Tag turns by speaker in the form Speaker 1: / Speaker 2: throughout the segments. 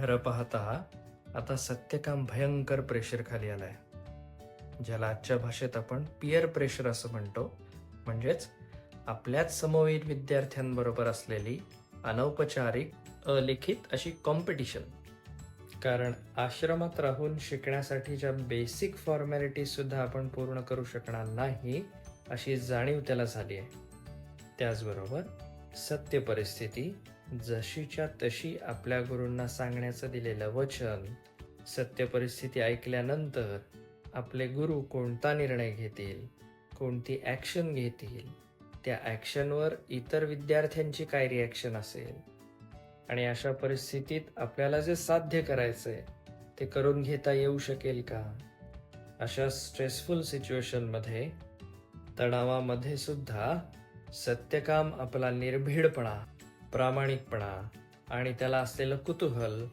Speaker 1: खरं पाहता आता सत्यकाम भयंकर प्रेशर खाली आलाय, ज्याला आजच्या भाषेत आपण पियर प्रेशर असं म्हणतो. म्हणजेच आपल्याच समवयीन विद्यार्थ्यांबरोबर असलेली अनौपचारिक अलिखित अशी कॉम्पिटिशन. कारण आश्रमात राहून शिकण्यासाठीच्या बेसिक फॉर्मॅलिटी सुद्धा आपण पूर्ण करू शकणार नाही अशी जाणीव त्याला झाली आहे. त्याचबरोबर सत्य परिस्थिती जशीच्या तशी आपल्या गुरूंना सांगण्याचं दिलेलं वचन, सत्य परिस्थिती ऐकल्यानंतर आपले गुरु कोणता निर्णय घेतील, कोणती ॲक्शन घेतील, त्या ॲक्शनवर इतर विद्यार्थ्यांची काय रिॲक्शन असेल आणि अशा परिस्थितीत आपल्याला जे साध्य करायचंय ते करून घेता येऊ शकेल का, अशा स्ट्रेसफुल सिच्युएशनमध्ये, तणावामध्ये सुद्धा सत्यकाम आपला निर्भीडपणा, प्रामाणिकपणा आणि त्याला असलेलं कुतूहल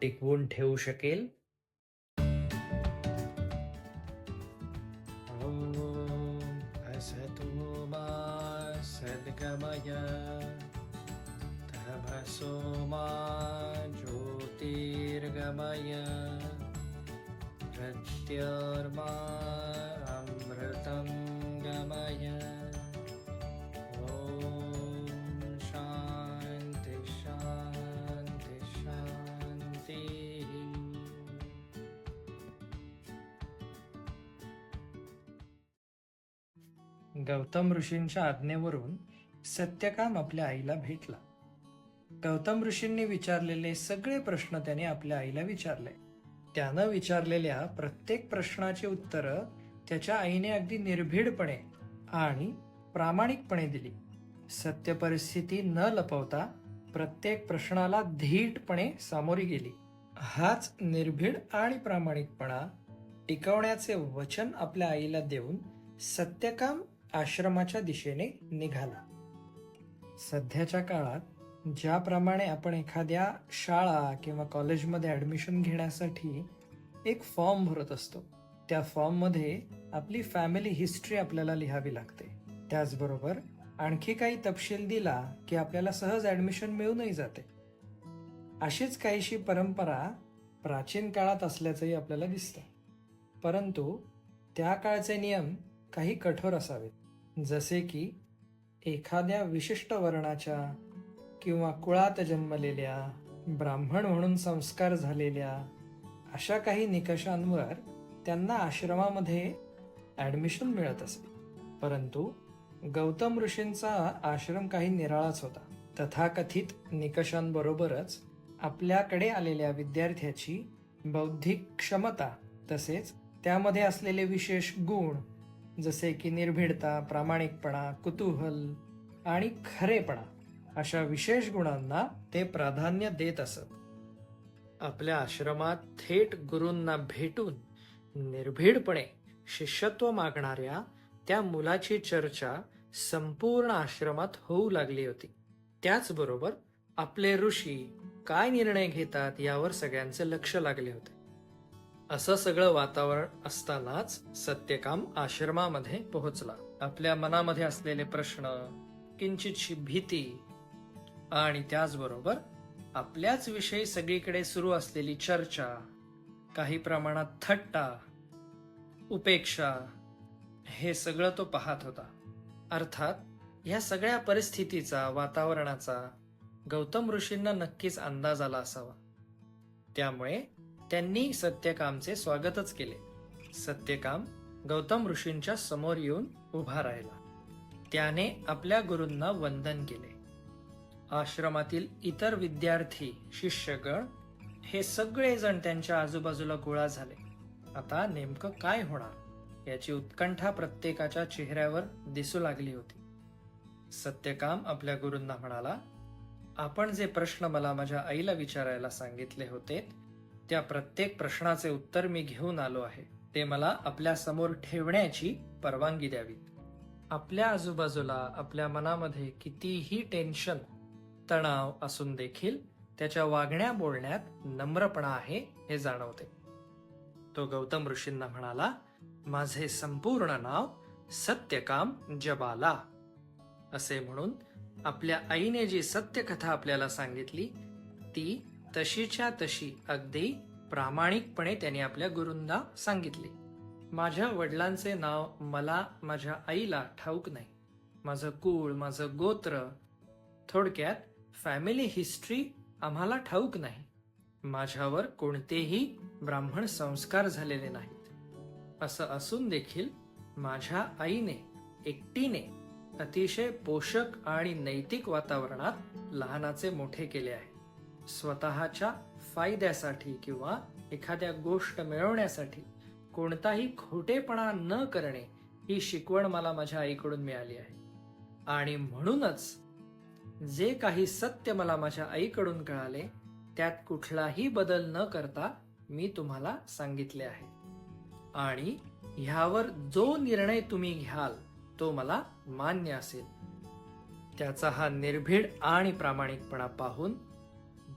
Speaker 1: टिकवून ठेवू शकेल. ओम असतो मा सद्गमय तमसो मा ज्योतिर्गमय प्रत्यर्मा अमृतं गमय. गौतम ऋषींच्या आज्ञेवरून सत्यकाम आपल्या आईला भेटला. गौतम ऋषींनी विचारलेले सगळे प्रश्न त्याने आपल्या आईला विचारले. त्यानं विचारलेल्या प्रत्येक प्रश्नाची उत्तरं त्याच्या आईने अगदी निर्भीडपणे आणि प्रामाणिकपणे दिली. सत्य परिस्थिती न लपवता प्रत्येक प्रश्नाला धीटपणे सामोरी गेली. हाच निर्भीड आणि प्रामाणिकपणा टिकवण्याचे वचन आपल्या आईला देऊन सत्यकाम आश्रमाच्या दिशेने निघाला. सध्याच्या काळात ज्याप्रमाणे आपण एखाद्या शाळा किंवा कॉलेजमध्ये ॲडमिशन घेण्यासाठी एक फॉर्म भरत असतो, त्या फॉर्ममध्ये आपली फॅमिली हिस्ट्री आपल्याला लिहावी लागते. त्याचबरोबर आणखी काही तपशील दिला की आपल्याला सहज ॲडमिशन मिळूनही जाते. अशीच काहीशी परंपरा प्राचीन काळात असल्याचंही आपल्याला दिसतं. परंतु त्या काळचे नियम काही कठोर असावेत. जसे की एखाद्या विशिष्ट वर्णाच्या किंवा कुळात जन्मलेल्या, ब्राह्मण म्हणून संस्कार झालेल्या अशा काही निकषांवर त्यांना आश्रमामध्ये ॲडमिशन मिळत असे. परंतु गौतम ऋषींचा आश्रम काही निराळाच होता. तथाकथित निकषांबरोबरच आपल्याकडे आलेल्या विद्यार्थ्याची बौद्धिक क्षमता तसेच त्यामध्ये असलेले विशेष गुण जसे की निर्भीडता, प्रामाणिकपणा, कुतूहल आणि खरेपणा अशा विशेष गुणांना ते प्राधान्य देत असत. आपल्या आश्रमात थेट गुरूंना भेटून निर्भीडपणे शिष्यत्व मागणाऱ्या त्या मुलाची चर्चा संपूर्ण आश्रमात होऊ लागली होती. त्याचबरोबर आपले ऋषी काय निर्णय घेतात यावर सगळ्यांचे लक्ष लागले होते. असं सगळं वातावरण असतानाच सत्यकाम आश्रमामध्ये पोहोचला. आपल्या मनामध्ये असलेले प्रश्न, किंचितशी भीती आणि त्याचबरोबर आपल्याच विषयी सगळीकडे सुरू असलेली चर्चा, काही प्रमाणात थट्टा, उपेक्षा, हे सगळं तो पाहत होता. अर्थात या सगळ्या परिस्थितीचा, वातावरणाचा गौतम ऋषींना नक्कीच अंदाज आला असावा. त्यामुळे त्यांनी सत्यकामचे स्वागतच केले. सत्यकाम गौतम ऋषींच्या समोर येऊन उभा राहिला. त्याने आपल्या गुरूंना वंदन केले. आश्रमातील इतर विद्यार्थी, शिष्यगण हे सगळे जण त्यांच्या आजूबाजूला गोळा झाले. आता नेमकं काय होणार याची उत्कंठा प्रत्येकाच्या चेहऱ्यावर दिसू लागली होती. सत्यकाम आपल्या गुरूंना म्हणाला, आपण जे प्रश्न मला माझ्या आईला विचारायला सांगितले होते त्या प्रत्येक प्रश्नाचे उत्तर मी घेऊन आलो आहे. ते मला आपल्या समोर ठेवण्याची परवानगी द्यावी. आपल्या आजूबाजूला, आपल्या मनामध्ये कितीही टेन्शन, तणाव असून देखील त्याच्या वागण्या बोलण्यात नम्रपणा आहे हे जाणवते. तो गौतम ऋषींना म्हणाला, माझे संपूर्ण नाव सत्यकाम जबाला. असे म्हणून आपल्या आईने जी सत्यकथा आपल्याला सांगितली ती तशीच्या तशी अगदी प्रामाणिकपणे त्याने आपल्या गुरूंना सांगितले. माझ्या वडिलांचे नाव मला माझ्या आईला ठाऊक नाही. माझं कुळ, माझं गोत्र, थोडक्यात फॅमिली हिस्ट्री आम्हाला ठाऊक नाही. माझ्यावर कोणतेही ब्राह्मण संस्कार झालेले नाहीत. असं असून देखील माझ्या आईने एकटीने अतिशय पोषक आणि नैतिक वातावरणात लहानाचे मोठे केले आहे. स्वतःच्या फायद्यासाठी किंवा एखाद्या गोष्ट मिळवण्यासाठी कोणताही खोटेपणा न करणे ही शिकवण मला माझ्या आईकडून मिळाली आहे. आणि म्हणूनच जे काही सत्य मला माझ्या आईकडून कळाले त्यात कुठलाही बदल न करता मी तुम्हाला सांगितले आहे. आणि ह्यावर जो निर्णय तुम्ही घ्याल तो मला मान्य असेल. त्याचा हा निर्भीड आणि प्रामाणिकपणा पाहून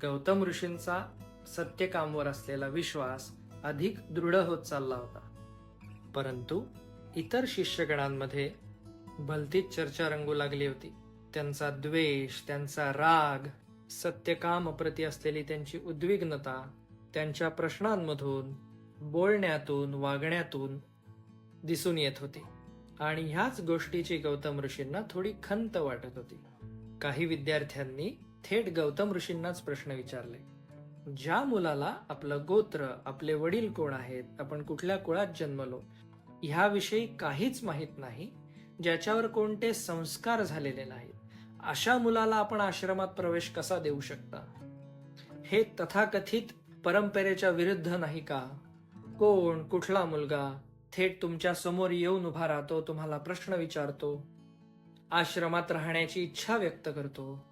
Speaker 1: गौतम ऋषींचा सत्यकामवर असलेला विश्वास अधिक दृढ होत चालला होता. परंतु इतर शिष्यगणांमध्ये भलतीच चर्चा रंगू लागली होती. त्यांचा द्वेष, त्यांचा राग, सत्यकामप्रती असलेली त्यांची उद्विग्नता त्यांच्या प्रश्नांमधून, बोलण्यातून, वागण्यातून दिसून येत होती. आणि ह्याच गोष्टीची गौतम ऋषींना थोडी खंत वाटत होती. काही विद्यार्थ्यांनी थेट गौतम ऋषींनाच प्रश्न विचारले. ज्या मुलाला आपलं गोत्र, आपले वडील कोण आहेत, आपण कुठल्या कुळात जन्मलो ह्याविषयी काहीच माहीत नाही, ज्याच्यावर कोणते संस्कार झालेले नाहीत, अशा मुलाला आपण आश्रमात प्रवेश कसा देऊ शकता? हे तथाकथित परंपरेच्या विरुद्ध नाही का? कोण, कुठला मुलगा थेट तुमच्या समोर येऊन उभा राहतो, तुम्हाला प्रश्न विचारतो, आश्रमात राहण्याची इच्छा व्यक्त करतो,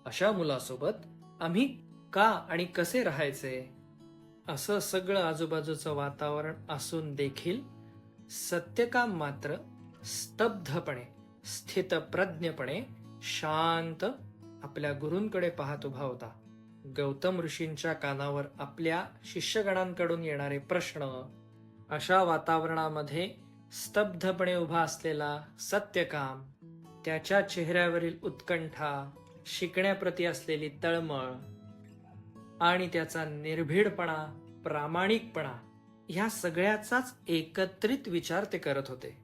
Speaker 1: अशा मुलासोबत आम्ही का आणि कसे राहायचे? असं सगळं आजूबाजूचं वातावरण असून देखील सत्यकाम मात्र स्तब्धपणे, स्थितप्रज्ञपणे, शांत आपल्या गुरूंकडे पाहत उभा होता. गौतम ऋषींच्या कानावर आपल्या शिष्यगणांकडून येणारे प्रश्न, अशा वातावरणामध्ये स्तब्धपणे उभा असलेला सत्यकाम, त्याच्या चेहऱ्यावरील उत्कंठा, शिकण्याप्रती असलेली तळमळ आणि त्याचा निर्भीडपणा, प्रामाणिकपणा, ह्या सगळ्याचाच एकत्रित विचार ते करत होते.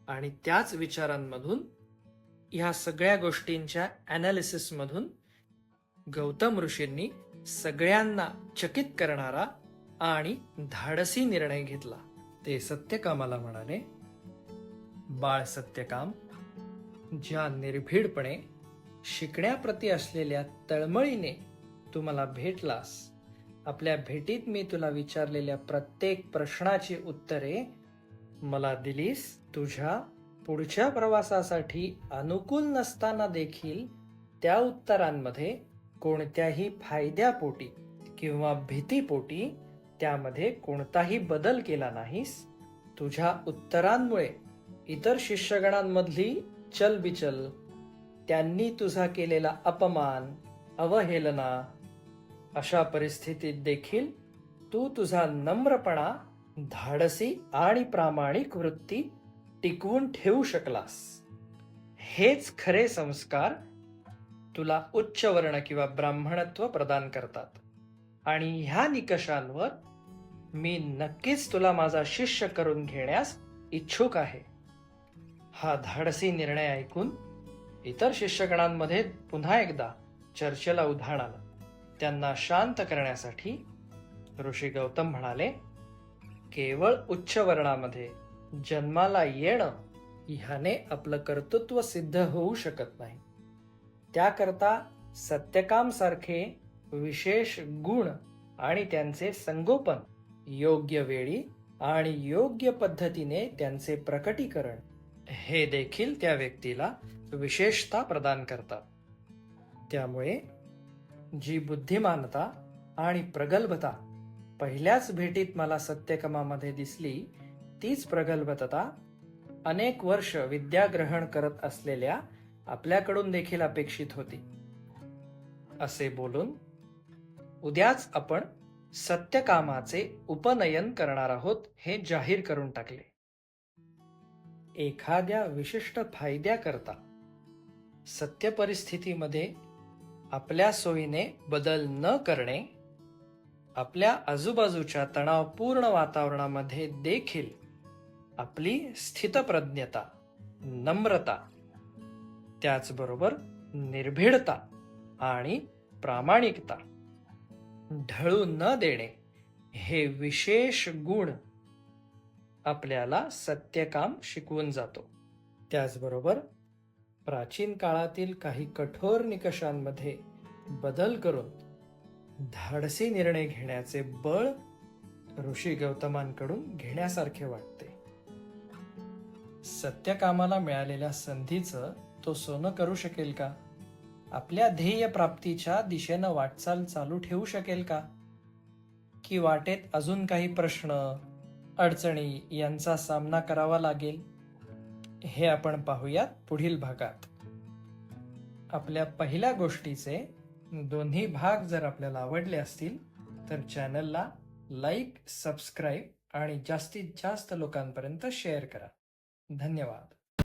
Speaker 1: आणि त्याच विचारांमधून, ह्या सगळ्या गोष्टींच्या अनालिसिस मधून गौतम ऋषींनी सगळ्यांना चकित करणारा आणि धाडसी निर्णय घेतला. ते सत्यकामाला म्हणाले, बाळ सत्यकाम, ज्या निर्भीडपणे, शिकण्याप्रती असलेल्या तळमळीने तू मला भेटलास, आपल्या भेटीत मी तुला विचारलेल्या प्रत्येक प्रश्नाची उत्तरे मला दिलीस, तुझ्या पुढच्या प्रवासासाठी अनुकूल नसताना देखील त्या उत्तरांमध्ये कोणत्याही फायद्यापोटी किंवा भीतीपोटी त्यामध्ये कोणताही बदल केला नाहीस. तुझ्या उत्तरांमुळे इतर शिष्यगणांमधली चलबिचल, त्यांनी तुझा केलेला अपमान, अवहेलना, अशा परिस्थितीत देखील तू तुझा नम्रपणा, धाडसी आणि प्रामाणिक वृत्ती टिकवून ठेवू शकलास. हेच खरे संस्कार तुला उच्च वर्ण किंवा ब्राह्मणत्व प्रदान करतात. आणि ह्या निकषांवर मी नक्कीच तुला माझा शिष्य करून घेण्यास इच्छुक आहे. हा धाडसी निर्णय ऐकून इतर शिष्यगणांमध्ये पुन्हा एकदा चर्चेला उधाण आलं. त्यांना शांत करण्यासाठी ऋषी गौतम म्हणाले, केवळ उच्च वर्णामध्ये जन्माला येणं ह्याने आपलं कर्तृत्व सिद्ध होऊ शकत नाही. त्याकरता सत्यकाम सारखे विशेष गुण आणि त्यांचे संगोपन, योग्य वेळी आणि योग्य पद्धतीने त्यांचे प्रकटीकरण, हे देखील त्या व्यक्तीला विशेषता प्रदान करतात. त्यामुळे जी बुद्धिमानता आणि प्रगल्भता पहिल्याच भेटीत मला सत्यकामामध्ये दिसली, तीच प्रगल्भता अनेक वर्ष विद्या ग्रहण करत असलेल्या आपल्याकडून देखील अपेक्षित होती. असे बोलून उद्याच आपण सत्यकामाचे उपनयन करणार आहोत हे जाहीर करून टाकले. एखाद्या विशिष्ट फायद्याकरता सत्य परिस्थितीमध्ये आपल्या सोयीने बदल न करणे, आपल्या आजूबाजूच्या तणावपूर्ण वातावरणामध्ये देखील आपली स्थितप्रज्ञता, नम्रता, त्याचबरोबर निर्भीडता आणि प्रामाणिकता ढळू न देणे हे विशेष गुण आपल्याला सत्यकाम शिकवून जातो. त्याचबरोबर प्राचीन काळातील काही कठोर निकषांमध्ये बदल करून धाडसी निर्णय घेण्याचे बळ ऋषी गौतमांकडून घेण्यासारखे वाटते. सत्यकामाला मिळालेल्या संधीचं तो सोनं करू शकेल का? आपल्या ध्येय प्राप्तीच्या दिशेनं वाटचाल चालू ठेवू शकेल का? की वाटेत अजून काही प्रश्न, अडचणी यांचा सामना करावा लागेल? हे आपण पाहूयात पुढील भागात. आपल्या पहिल्या गोष्टीचे दोन्ही भाग जर आपल्याला आवडले असतील तर चॅनलला लाईक, सबस्क्राईब आणि जास्तीत जास्त लोकांपर्यंत शेअर करा. धन्यवाद.